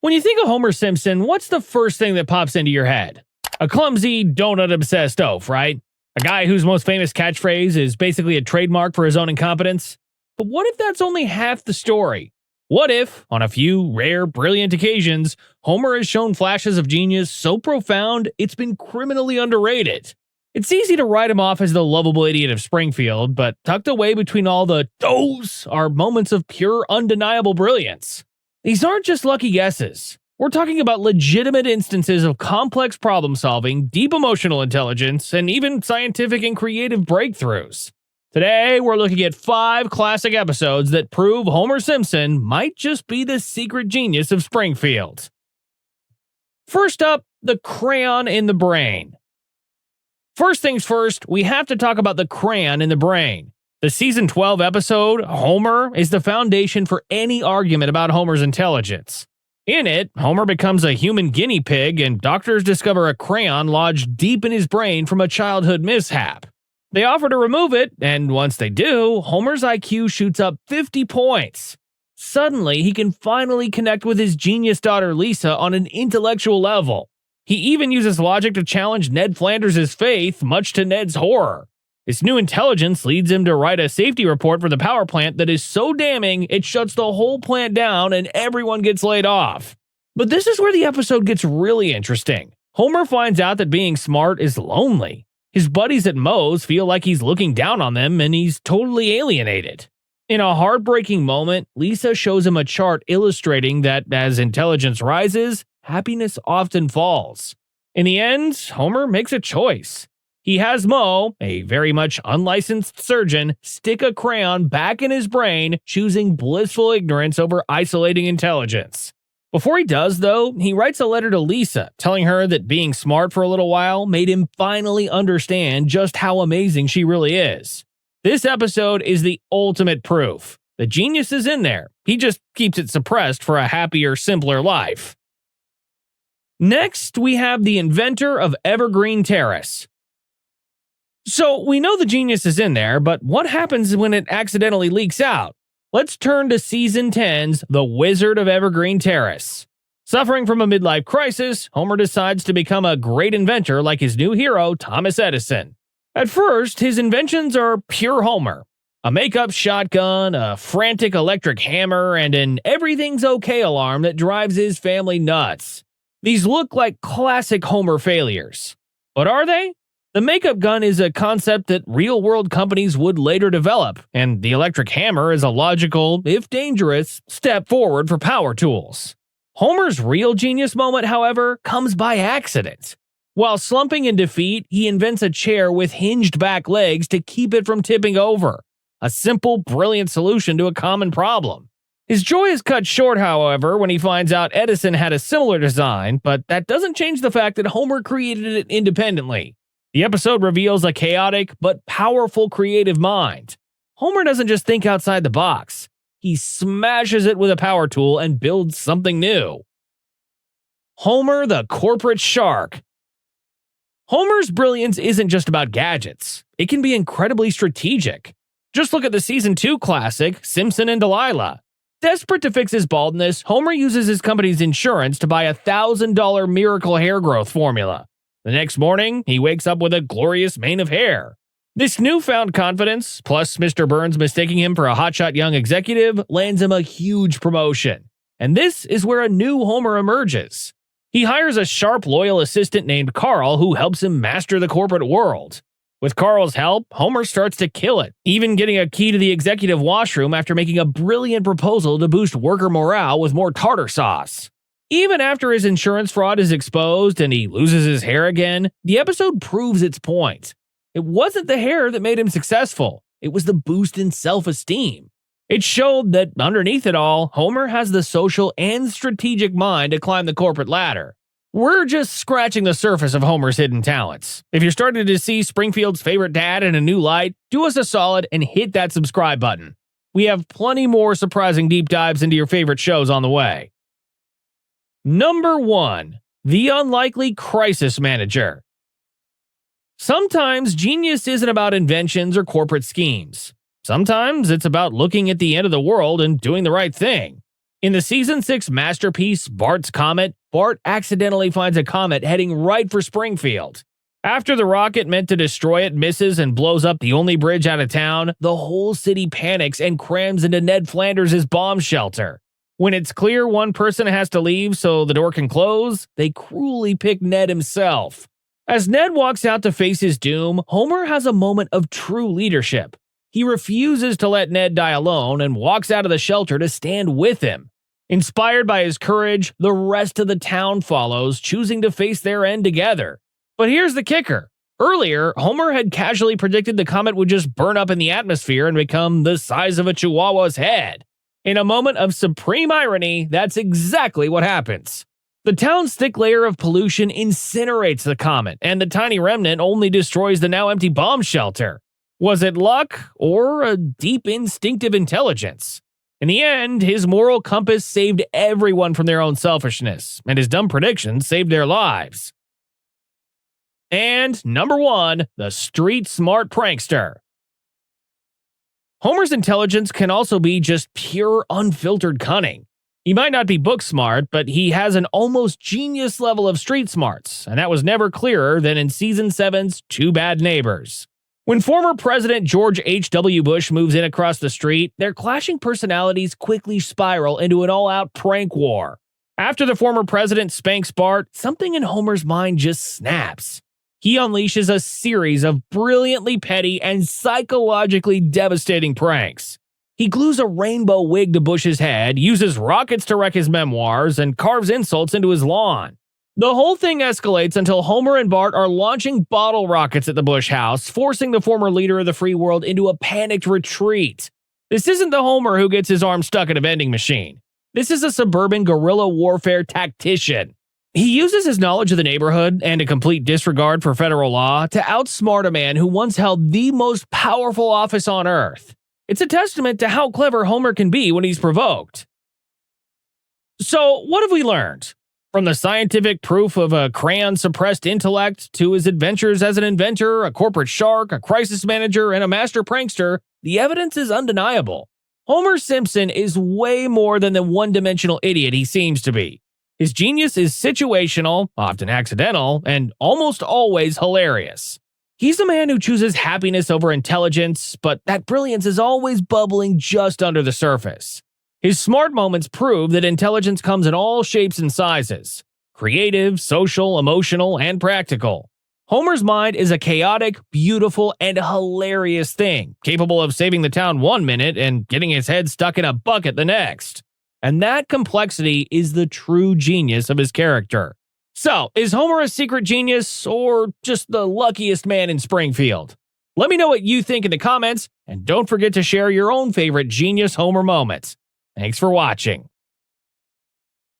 When you think of Homer Simpson, what's the first thing that pops into your head? A clumsy, donut-obsessed oaf, right? A guy whose most famous catchphrase is basically a trademark for his own incompetence? But what if that's only half the story? What if, on a few rare, brilliant occasions, Homer has shown flashes of genius so profound it's been criminally underrated? It's easy to write him off as the lovable idiot of Springfield, but tucked away between all the "those" are moments of pure, undeniable brilliance. These aren't just lucky guesses. We're talking about legitimate instances of complex problem solving, deep emotional intelligence, and even scientific and creative breakthroughs. Today, we're looking at 5 classic episodes that prove Homer Simpson might just be the secret genius of Springfield. First up, the crayon in the brain. First things first, we have to talk about the crayon in the brain. The season 12 episode, Homer, is the foundation for any argument about Homer's intelligence. In it, Homer becomes a human guinea pig and doctors discover a crayon lodged deep in his brain from a childhood mishap. They offer to remove it, and once they do, Homer's IQ shoots up 50 points. Suddenly, he can finally connect with his genius daughter Lisa on an intellectual level. He even uses logic to challenge Ned Flanders' faith, much to Ned's horror. This new intelligence leads him to write a safety report for the power plant that is so damning it shuts the whole plant down and everyone gets laid off. But this is where the episode gets really interesting. Homer finds out that being smart is lonely. His buddies at Moe's feel like he's looking down on them and he's totally alienated. In a heartbreaking moment, Lisa shows him a chart illustrating that as intelligence rises, happiness often falls. In the end, Homer makes a choice. He has Moe, a very much unlicensed surgeon, stick a crayon back in his brain, choosing blissful ignorance over isolating intelligence. Before he does, though, he writes a letter to Lisa, telling her that being smart for a little while made him finally understand just how amazing she really is. This episode is the ultimate proof. The genius is in there. He just keeps it suppressed for a happier, simpler life. Next, we have the inventor of Evergreen Terrace. So, we know the genius is in there, but what happens when it accidentally leaks out? Let's turn to Season 10's The Wizard of Evergreen Terrace. Suffering from a midlife crisis, Homer decides to become a great inventor like his new hero, Thomas Edison. At first, his inventions are pure Homer. A makeup shotgun, a frantic electric hammer, and an everything's okay alarm that drives his family nuts. These look like classic Homer failures. But are they? The makeup gun is a concept that real-world companies would later develop, and the electric hammer is a logical, if dangerous, step forward for power tools. Homer's real genius moment, however, comes by accident. While slumping in defeat, he invents a chair with hinged back legs to keep it from tipping over. A simple, brilliant solution to a common problem. His joy is cut short, however, when he finds out Edison had a similar design, but that doesn't change the fact that Homer created it independently. The episode reveals a chaotic but powerful creative mind. Homer doesn't just think outside the box. He smashes it with a power tool and builds something new. Homer the Corporate Shark. Homer's brilliance isn't just about gadgets. It can be incredibly strategic. Just look at the Season 2 classic, Simpson and Delilah. Desperate to fix his baldness, Homer uses his company's insurance to buy a $1,000 miracle hair growth formula. The next morning, he wakes up with a glorious mane of hair. This newfound confidence, plus Mr. Burns mistaking him for a hotshot young executive, lands him a huge promotion. And this is where a new Homer emerges. He hires a sharp, loyal assistant named Carl who helps him master the corporate world. With Carl's help, Homer starts to kill it, even getting a key to the executive washroom after making a brilliant proposal to boost worker morale with more tartar sauce. Even after his insurance fraud is exposed and he loses his hair again, the episode proves its point. It wasn't the hair that made him successful. It was the boost in self-esteem. It showed that underneath it all, Homer has the social and strategic mind to climb the corporate ladder. We're just scratching the surface of Homer's hidden talents. If you're starting to see Springfield's favorite dad in a new light, do us a solid and hit that subscribe button. We have plenty more surprising deep dives into your favorite shows on the way. Number 1. The Unlikely Crisis Manager. Sometimes genius isn't about inventions or corporate schemes. Sometimes it's about looking at the end of the world and doing the right thing. In the season 6 masterpiece, Bart's Comet, Bart accidentally finds a comet heading right for Springfield. After the rocket meant to destroy it misses and blows up the only bridge out of town, the whole city panics and crams into Ned Flanders' bomb shelter. When it's clear one person has to leave so the door can close, they cruelly pick Ned himself. As Ned walks out to face his doom, Homer has a moment of true leadership. He refuses to let Ned die alone and walks out of the shelter to stand with him. Inspired by his courage, the rest of the town follows, choosing to face their end together. But here's the kicker. Earlier, Homer had casually predicted the comet would just burn up in the atmosphere and become the size of a chihuahua's head. In a moment of supreme irony, that's exactly what happens. The town's thick layer of pollution incinerates the comet, and the tiny remnant only destroys the now empty bomb shelter. Was it luck or a deep instinctive intelligence? In the end, his moral compass saved everyone from their own selfishness, and his dumb predictions saved their lives. And number 1, the street-smart prankster. Homer's intelligence can also be just pure, unfiltered cunning. He might not be book smart, but he has an almost genius level of street smarts, and that was never clearer than in Season 7's Two Bad Neighbors. When former President George H.W. Bush moves in across the street, their clashing personalities quickly spiral into an all-out prank war. After the former president spanks Bart, something in Homer's mind just snaps. He unleashes a series of brilliantly petty and psychologically devastating pranks. He glues a rainbow wig to Bush's head, uses rockets to wreck his memoirs, and carves insults into his lawn. The whole thing escalates until Homer and Bart are launching bottle rockets at the Bush house, forcing the former leader of the free world into a panicked retreat. This isn't the Homer who gets his arm stuck in a vending machine. This is a suburban guerrilla warfare tactician. He uses his knowledge of the neighborhood and a complete disregard for federal law to outsmart a man who once held the most powerful office on Earth. It's a testament to how clever Homer can be when he's provoked. So, what have we learned? From the scientific proof of a crayon-suppressed intellect to his adventures as an inventor, a corporate shark, a crisis manager, and a master prankster, the evidence is undeniable. Homer Simpson is way more than the one-dimensional idiot he seems to be. His genius is situational, often accidental, and almost always hilarious. He's a man who chooses happiness over intelligence, but that brilliance is always bubbling just under the surface. His smart moments prove that intelligence comes in all shapes and sizes: creative, social, emotional, and practical. Homer's mind is a chaotic, beautiful, and hilarious thing, capable of saving the town one minute and getting his head stuck in a bucket the next. And that complexity is the true genius of his character. So, is Homer a secret genius or just the luckiest man in Springfield? Let me know what you think in the comments, and don't forget to share your own favorite genius Homer moments. Thanks for watching.